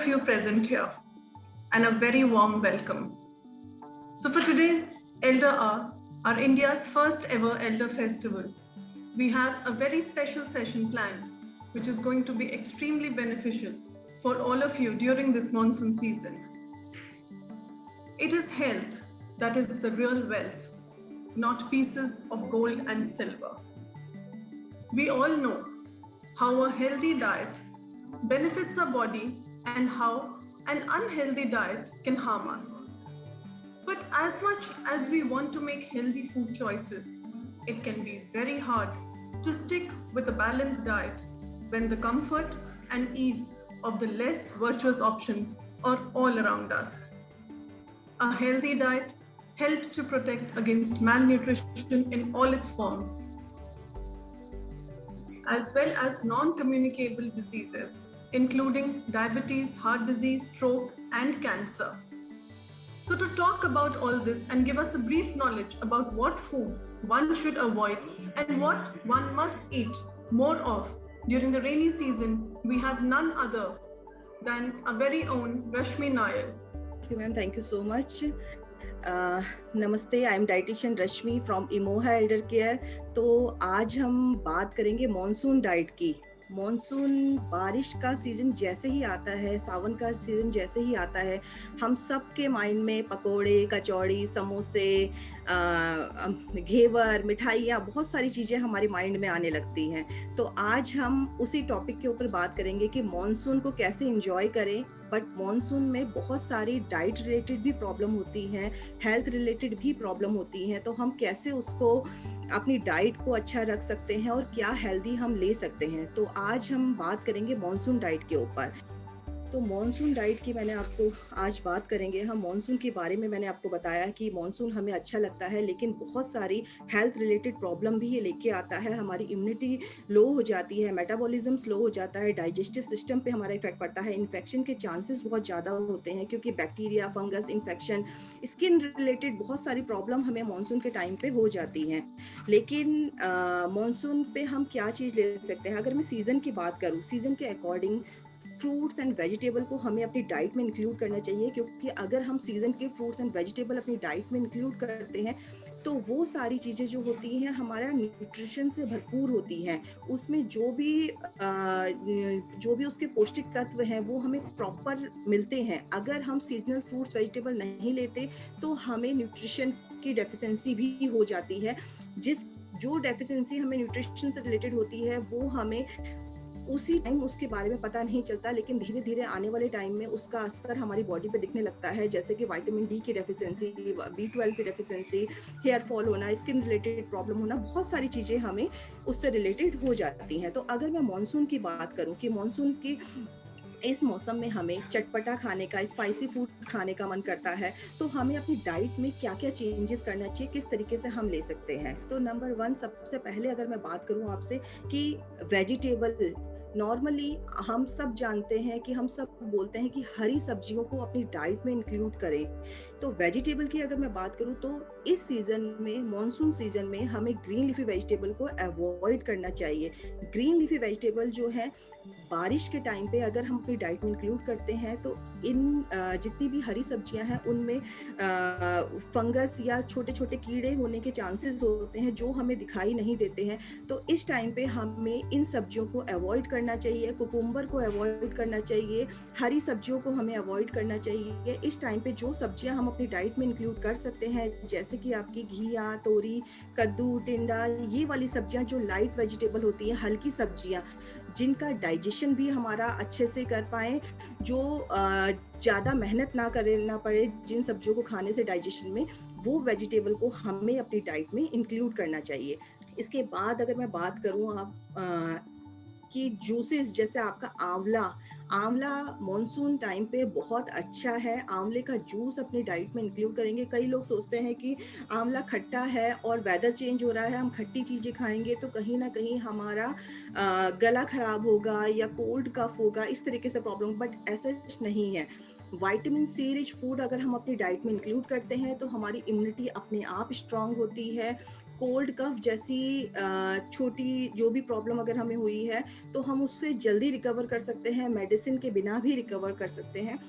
of you present here, and a very warm welcome. So for today's Elder Hour, our India's first ever Elder Festival, we have a very special session planned, which is going to be extremely beneficial for all of you during this monsoon season. It is health that is the real wealth, not pieces of gold and silver. We all know how a healthy diet benefits our body and how an unhealthy diet can harm us. But as much as we want to make healthy food choices, it can be very hard to stick with a balanced diet when the comfort and ease of the less virtuous options are all around us. A healthy diet helps to protect against malnutrition in all its forms, as well as non-communicable diseases, including diabetes, heart disease, stroke, and cancer. So to talk about all this and give us a brief knowledge about what food one should avoid and what one must eat more of during the rainy season, we have none other than our very own Rashmi Nair. Thank you, ma'am. Thank you so much. नमस्ते, I am dietitian Rashmi from Emoha elder care. तो आज हम बात करेंगे monsoon diet की। Monsoon बारिश का season जैसे ही आता है, सावन का सीजन जैसे ही आता है, हम सब के माइंड में पकोड़े, कचौड़ी, समोसे, घेवर, मिठाइयाँ, बहुत सारी चीज़ें हमारी माइंड में आने लगती हैं। तो आज हम उसी टॉपिक के ऊपर बात करेंगे कि मॉनसून को कैसे एंजॉय करें। बट मॉनसून में बहुत सारी डाइट रिलेटेड भी प्रॉब्लम होती हैं, हेल्थ रिलेटेड भी प्रॉब्लम होती हैं। तो हम कैसे उसको अपनी डाइट को अच्छा रख सकते हैं और क्या हेल्दी हम ले सकते हैं। तो आज हम बात करेंगे मॉनसून डाइट के ऊपर। तो मॉनसून डाइट की मैंने आपको आज बात करेंगे। हम मॉनसून के बारे में मैंने आपको बताया कि मॉनसून हमें अच्छा लगता है, लेकिन बहुत सारी हेल्थ रिलेटेड प्रॉब्लम भी ये लेके आता है। हमारी इम्यूनिटी लो हो जाती है, मेटाबॉलिज्म स्लो हो जाता है, डाइजेस्टिव सिस्टम पे हमारा इफेक्ट पड़ता है, इन्फेक्शन के चांसेस बहुत ज़्यादा होते हैं क्योंकि bacteria, fungus infection, skin related बहुत सारी प्रॉब्लम हमें मॉनसून के टाइम पे हो जाती हैं। लेकिन मॉनसून पे हम क्या चीज़ ले सकते हैं? अगर मैं सीज़न की बात करूँ, सीज़न के अकॉर्डिंग फ्रूट्स एंड वेजिटेबल को हमें अपनी डाइट में इंक्लूड करना चाहिए, क्योंकि अगर हम सीजन के फ्रूट्स एंड वेजिटेबल अपनी डाइट में इंक्लूड करते हैं तो वो सारी चीज़ें जो होती हैं हमारा न्यूट्रिशन से भरपूर होती हैं। उसमें जो भी उसके पौष्टिक तत्व हैं वो हमें प्रॉपर मिलते हैं। अगर हम सीजनल फ्रूट्स वेजिटेबल नहीं लेते तो हमें न्यूट्रिशन की डेफिशिएंसी भी हो जाती है। जो डेफिशिएंसी हमें न्यूट्रिशन से रिलेटेड होती है वो हमें उसी टाइम उसके बारे में पता नहीं चलता, लेकिन धीरे धीरे आने वाले टाइम में उसका असर हमारी बॉडी पे दिखने लगता है, जैसे कि विटामिन डी की डेफिशिएंसी, B12 की डेफिशिएंसी, हेयर फॉल होना, स्किन रिलेटेड प्रॉब्लम होना, बहुत सारी चीज़ें हमें उससे रिलेटेड हो जाती हैं। तो अगर मैं मॉनसून की बात करूँ कि मॉनसून की इस मौसम में हमें चटपटा खाने का, स्पाइसी फूड खाने का मन करता है, तो हमें अपनी डाइट में क्या क्या चेंजेस करना चाहिए, किस तरीके से हम ले सकते हैं। तो नंबर 1 सबसे पहले अगर मैं बात करूं आपसे कि वेजिटेबल, नॉर्मली हम सब जानते हैं कि हम सब बोलते हैं कि हरी सब्जियों को अपनी डाइट में इंक्लूड करें। तो वेजिटेबल की अगर मैं बात करूं तो इस सीजन में, मॉनसून सीजन में, हमें ग्रीन लीफी वेजिटेबल को अवॉइड करना चाहिए। ग्रीन लीफी वेजिटेबल जो है बारिश के टाइम पे अगर हम अपनी डाइट में इंक्लूड करते हैं तो इन जितनी भी हरी सब्जियां हैं उनमें फंगस या छोटे छोटे कीड़े होने के चांसेस होते हैं जो हमें दिखाई नहीं देते हैं। तो इस टाइम पे हमें इन सब्जियों को अवॉइड करना चाहिए, कुकुम्बर को अवॉइड करना चाहिए, हरी सब्जियों को हमें अवॉइड करना चाहिए। इस टाइम पे जो सब्जियां हम अपनी डाइट में इंक्लूड कर सकते हैं, जैसे कि आपकी घिया, तोरी, कद्दू, टिंडा, ये वाली सब्जियां जो लाइट वेजिटेबल होती हैं, हल्की सब्जियां जिनका डाइजेशन भी हमारा अच्छे से कर पाए, जो ज़्यादा मेहनत ना करना पड़े जिन सब्जियों को खाने से डाइजेशन में, वो वेजिटेबल को हमें अपनी डाइट में इंक्लूड करना चाहिए। इसके बाद अगर मैं बात करूँ आप कि जूसेस, जैसे आपका आंवला मॉनसून टाइम पे बहुत अच्छा है। आंवले का जूस अपनी डाइट में इंक्लूड करेंगे। कई लोग सोचते हैं कि आंवला खट्टा है और वेदर चेंज हो रहा है, हम खट्टी चीज़ें खाएंगे तो कहीं ना कहीं हमारा गला खराब होगा या कोल्ड कफ होगा, इस तरीके से प्रॉब्लम, बट ऐसा नहीं है। विटामिन सी रिच फूड अगर हम अपनी डाइट में इंक्लूड करते हैं तो हमारी इम्यूनिटी अपने आप स्ट्रांग होती है। कोल्ड कफ जैसी छोटी जो भी प्रॉब्लम अगर हमें हुई है तो हम उससे जल्दी रिकवर कर सकते हैं, मेडिसिन के बिना भी रिकवर कर सकते हैं।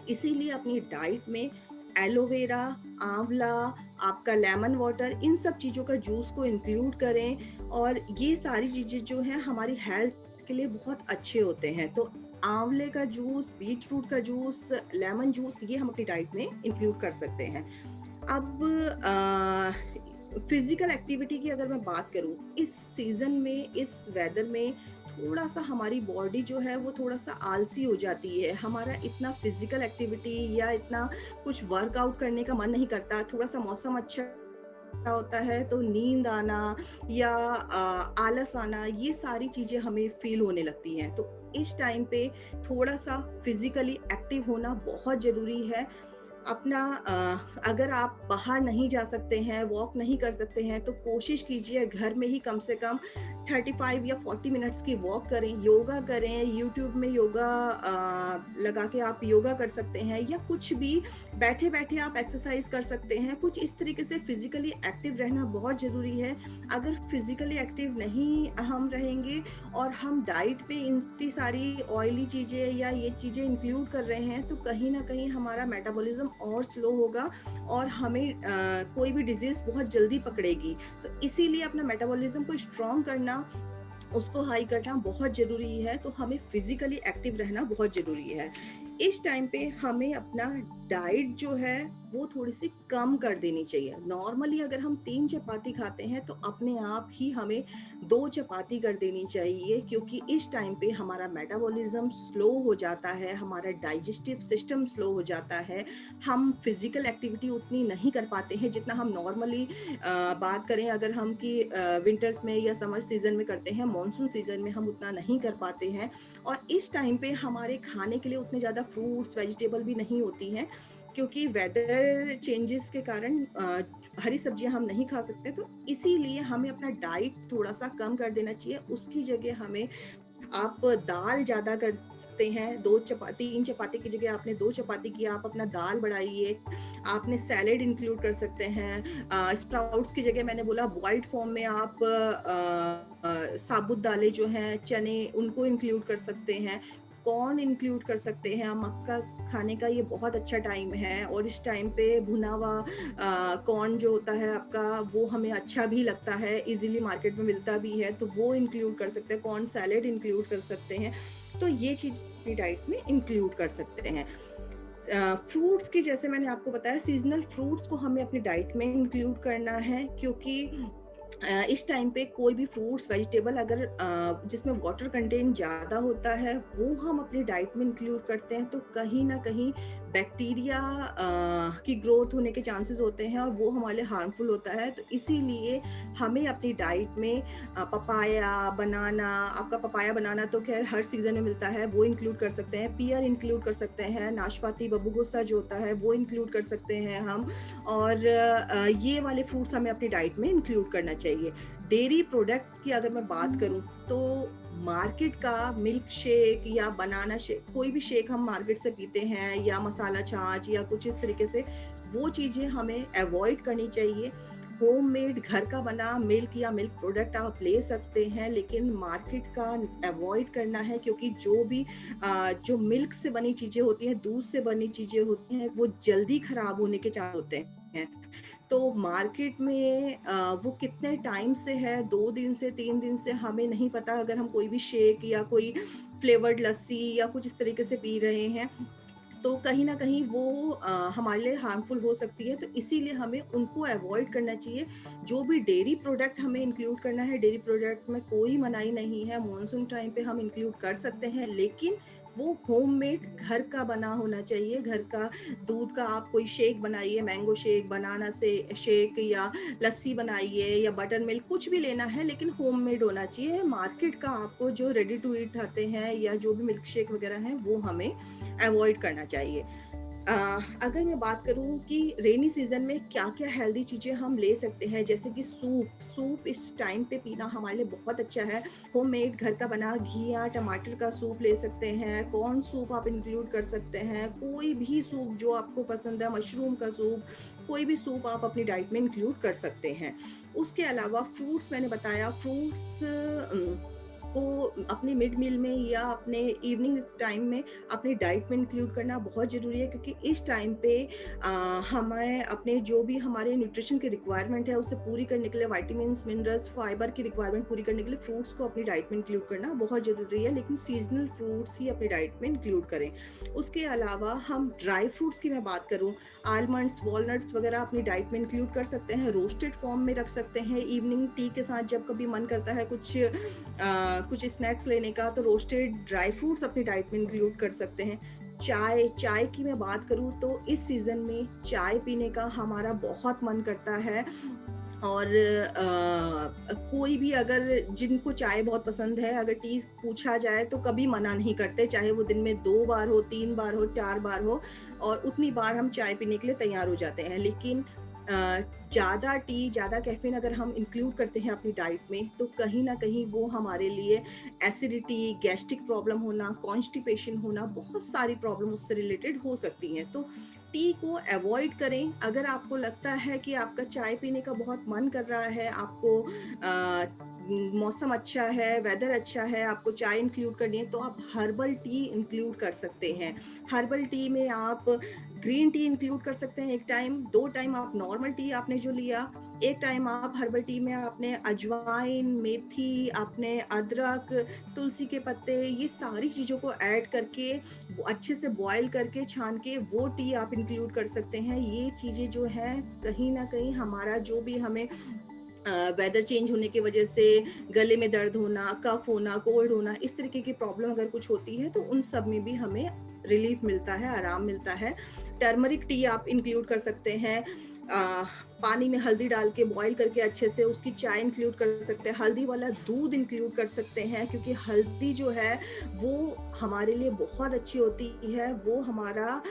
इसीलिए अपनी डाइट में एलोवेरा, आंवला, आपका लेमन वाटर, इन सब चीज़ों का जूस को इंक्लूड करें और ये सारी चीज़ें जो हैं हमारी हेल्थ के लिए बहुत अच्छे होते हैं। तो आंवले का जूस, बीट रूट का जूस, लेमन जूस, ये हम अपनी डाइट में इंक्लूड कर सकते हैं। अब फिजिकल एक्टिविटी की अगर मैं बात करूं, इस सीजन में, इस वेदर में थोड़ा सा हमारी बॉडी जो है वो थोड़ा सा आलसी हो जाती है। हमारा इतना फिजिकल एक्टिविटी या इतना कुछ वर्कआउट करने का मन नहीं करता। थोड़ा सा मौसम अच्छा होता है तो नींद आना या आलस आना, ये सारी चीजें हमें फील होने लगती हैं। तो इस टाइम पे थोड़ा सा फिजिकली एक्टिव होना बहुत जरूरी है। अपना अगर आप बाहर नहीं जा सकते हैं, वॉक नहीं कर सकते हैं, तो कोशिश कीजिए घर में ही कम से कम 35 या 40 मिनट्स की वॉक करें, योगा करें। यूट्यूब में योगा लगा के आप योगा कर सकते हैं या कुछ भी बैठे बैठे आप एक्सरसाइज कर सकते हैं। कुछ इस तरीके से फिजिकली एक्टिव रहना बहुत ज़रूरी है। अगर फिजिकली एक्टिव नहीं हम रहेंगे और हम डाइट पे इतनी सारी ऑयली चीज़ें या ये चीज़ें इंक्लूड कर रहे हैं तो कहीं ना कहीं हमारा मेटाबॉलिज्म और स्लो होगा और हमें कोई भी डिजीज बहुत जल्दी पकड़ेगी। तो इसीलिए अपना मेटाबॉलिज्म को स्ट्रॉन्ग करना, उसको हाई करना बहुत जरूरी है। तो हमें फिजिकली एक्टिव रहना बहुत जरूरी है। इस टाइम पे हमें अपना डाइट जो है वो थोड़ी सी कम कर देनी चाहिए। नॉर्मली अगर हम 3 चपाती खाते हैं तो अपने आप ही हमें 2 चपाती कर देनी चाहिए, क्योंकि इस टाइम पे हमारा मेटाबॉलिज्म स्लो हो जाता है, हमारा डाइजेस्टिव सिस्टम स्लो हो जाता है। हम फिजिकल एक्टिविटी उतनी नहीं कर पाते हैं जितना हम नॉर्मली बात करें अगर हम कि विंटर्स में या समर सीजन में करते हैं। मॉनसून सीजन में हम उतना नहीं कर पाते हैं और इस टाइम पे हमारे खाने के लिए उतने ज़्यादा फ्रूट्स, वेजिटेबल भी नहीं होती हैं, क्योंकि वेदर चेंजेस के कारण हरी सब्जियां हम नहीं खा सकते। तो इसीलिए हमें अपना डाइट थोड़ा सा कम कर देना चाहिए। उसकी जगह हमें, आप दाल ज़्यादा कर सकते हैं। 3 चपाती की जगह आपने 2 चपाती की, आप अपना दाल बढ़ाइए। आपने सैलेड इंक्लूड कर सकते हैं। स्प्राउट्स की जगह मैंने बोला बॉइल्ड फॉर्म में आप साबुत दालें जो हैं, चने, उनको इंक्लूड कर सकते हैं। कॉर्न इंक्लूड कर सकते हैं। मक्का खाने का ये बहुत अच्छा टाइम है और इस टाइम पे भुना हुआ कॉर्न जो होता है आपका, वो हमें अच्छा भी लगता है, इजीली मार्केट में मिलता भी है, तो वो इंक्लूड कर सकते हैं। कॉर्न सैलेड इंक्लूड कर सकते हैं। तो ये चीज़ अपनी डाइट में इंक्लूड कर सकते हैं। फ्रूट्स की, जैसे मैंने आपको बताया, सीजनल फ्रूट्स को हमें अपनी डाइट में इंक्लूड करना है, क्योंकि इस टाइम पे कोई भी फ्रूट्स, वेजिटेबल अगर जिसमें वाटर कंटेंट ज़्यादा होता है वो हम अपनी डाइट में इंक्लूड करते हैं तो कहीं ना कहीं बैक्टीरिया की ग्रोथ होने के चांसेस होते हैं और वो हमारे लिए हार्मफुल होता है। तो इसीलिए हमें अपनी डाइट में पपाया, बनाना, आपका पपाया बनाना तो खैर हर सीजन में मिलता है, वो इंक्लूड कर सकते हैं। पियर इंक्लूड कर सकते हैं। नाशपाती, बबूगोसा जो होता है वो इंक्लूड कर सकते हैं हम। और ये वाले फ्रूट्स हमें अपनी डाइट में इंक्लूड करना चाहिए। डेयरी प्रोडक्ट्स की अगर मैं बात करूं तो मार्केट का मिल्क शेक या बनाना शेक, कोई भी शेक हम मार्केट से पीते हैं या मसाला छाछ या कुछ इस तरीके से, वो चीजें हमें अवॉइड करनी चाहिए। होममेड घर का बना मिल्क या मिल्क प्रोडक्ट आप ले सकते हैं, लेकिन मार्केट का अवॉइड करना है, क्योंकि जो मिल्क से बनी चीजें होती हैं, दूध से बनी चीजें होती हैं, वो जल्दी खराब होने के चांस होते हैं। तो मार्केट में वो कितने टाइम से है, 2 दिन से 3 दिन से, हमें नहीं पता। अगर हम कोई भी शेक या कोई फ्लेवर्ड लस्सी या कुछ इस तरीके से पी रहे हैं तो कहीं ना कहीं वो हमारे लिए हार्मफुल हो सकती है। तो इसीलिए हमें उनको अवॉइड करना चाहिए। जो भी डेयरी प्रोडक्ट हमें इंक्लूड करना है, डेयरी प्रोडक्ट में कोई मनाही नहीं है, मॉनसून टाइम पे हम इंक्लूड कर सकते हैं, लेकिन वो होममेड घर का बना होना चाहिए। घर का दूध का आप कोई शेक बनाइए, मैंगो शेक, बनाना से शेक या लस्सी बनाइए या बटर मिल्क, कुछ भी लेना है, लेकिन होममेड होना चाहिए। मार्केट का आपको जो रेडी टू ईट आते हैं या जो भी मिल्क शेक वगैरह हैं वो हमें अवॉइड करना चाहिए। अगर मैं बात करूँ कि रेनी सीजन में क्या-क्या हेल्दी चीज़ें हम ले सकते हैं, जैसे कि सूप इस टाइम पे पीना हमारे लिए बहुत अच्छा है। होममेड घर का बना घी या टमाटर का सूप ले सकते हैं, कॉर्न सूप आप इंक्लूड कर सकते हैं, कोई भी सूप जो आपको पसंद है, मशरूम का सूप, कोई भी सूप आप अपनी डाइट में इंक्लूड कर सकते हैं। उसके अलावा फ्रूट्स मैंने बताया, फ्रूट्स को अपने मिड मील में या अपने इवनिंग टाइम में अपनी डाइट में इंक्लूड करना बहुत ज़रूरी है, क्योंकि इस टाइम पे हमें अपने जो भी हमारे न्यूट्रिशन की रिक्वायरमेंट है उसे पूरी करने के लिए, विटामिन्स, मिनरल्स, फाइबर की रिक्वायरमेंट पूरी करने के लिए फ्रूट्स को अपनी डाइट में इंक्लूड करना बहुत ज़रूरी है, लेकिन सीजनल फ्रूट्स ही अपनी डाइट में इंक्लूड करें। उसके अलावा हम ड्राई फ्रूट्स की मैं बात करूँ, आलमंड्स, वॉलनट्स वगैरह अपनी डाइट में इंक्लूड कर सकते हैं, रोस्टेड फॉर्म में रख सकते हैं। इवनिंग टी के साथ जब कभी मन करता है कुछ स्नैक्स लेने का, तो रोस्टेड ड्राई फ्रूट्स अपनी डाइट में इंक्लूड कर सकते हैं। चाय की मैं बात करूँ तो इस सीज़न में चाय पीने का हमारा बहुत मन करता है, और कोई भी अगर जिनको चाय बहुत पसंद है, अगर टी पूछा जाए तो कभी मना नहीं करते, चाहे वो दिन में 2 बार हो, 3 बार हो, 4 बार हो, और उतनी बार हम चाय पीने के लिए तैयार हो जाते हैं। लेकिन ज़्यादा टी, ज़्यादा कैफ़ीन अगर हम इंक्लूड करते हैं अपनी डाइट में, तो कहीं न कहीं वो हमारे लिए एसिडिटी, गैस्ट्रिक प्रॉब्लम होना, कॉन्स्टिपेशन होना, बहुत सारी प्रॉब्लम उससे रिलेटेड हो सकती हैं। तो टी को अवॉइड करें। अगर आपको लगता है कि आपका चाय पीने का बहुत मन कर रहा है, आपको मौसम अच्छा है, वेदर अच्छा है, आपको चाय इंक्लूड करनी है, तो आप हर्बल टी इंक्लूड कर सकते हैं। हर्बल टी में आप ग्रीन टी इंक्लूड कर सकते हैं 1 टाइम, 2 टाइम आप नॉर्मल टी आपने जो लिया, 1 टाइम आप हर्बल टी में आपने अजवाइन, मेथी, आपने अदरक, तुलसी के पत्ते, ये सारी चीज़ों को ऐड करके अच्छे से बॉयल करके, छान के वो टी आप इंक्लूड कर सकते हैं। ये चीज़ें जो हैं कहीं न कहीं हमारा जो भी हमें वेदर चेंज होने की वजह से गले में दर्द होना, कफ होना, कोल्ड होना, इस तरीके की प्रॉब्लम अगर कुछ होती है तो उन सब में भी हमें रिलीफ मिलता है, आराम मिलता है। टर्मरिक टी आप इंक्लूड कर सकते हैं। पानी में हल्दी डाल के बॉयल करके अच्छे से उसकी चाय इंक्लूड कर सकते हैं। हल्दी वाला दूध इंक्लूड कर सकते हैं, क्योंकि हल्दी जो है वो हमारे लिए बहुत अच्छी होती है। वो हमारा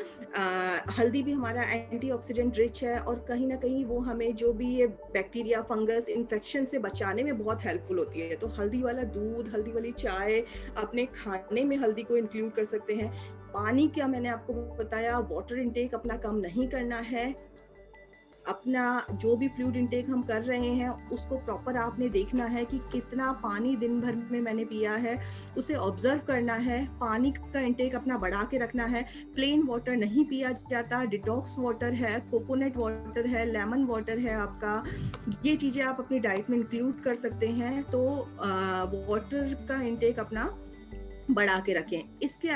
हल्दी भी हमारा एंटीऑक्सीडेंट रिच है, और कहीं न कहीं वो हमें जो भी ये बैक्टीरिया, फंगस, इन्फेक्शन से बचाने में बहुत हेल्पफुल होती है। तो हल्दी वाला दूध, हल्दी वाली चाय, अपने खाने में हल्दी को इंक्लूड कर सकते हैं। पानी का मैंने आपको बताया, वाटर इंटेक अपना कम नहीं करना है। अपना जो भी फ्लूइड इंटेक हम कर रहे हैं उसको प्रॉपर आपने देखना है कि कितना पानी दिन भर में मैंने पिया है, उसे ऑब्जर्व करना है। पानी का इंटेक अपना बढ़ा के रखना है। प्लेन वाटर नहीं पिया जाता, डिटॉक्स वाटर है, कोकोनट वाटर है, लेमन वाटर है आपका, ये चीज़ें आप अपनी डाइट में इंक्लूड कर सकते हैं। तो वाटर का इंटेक अपना बढ़ा के रखें। इसके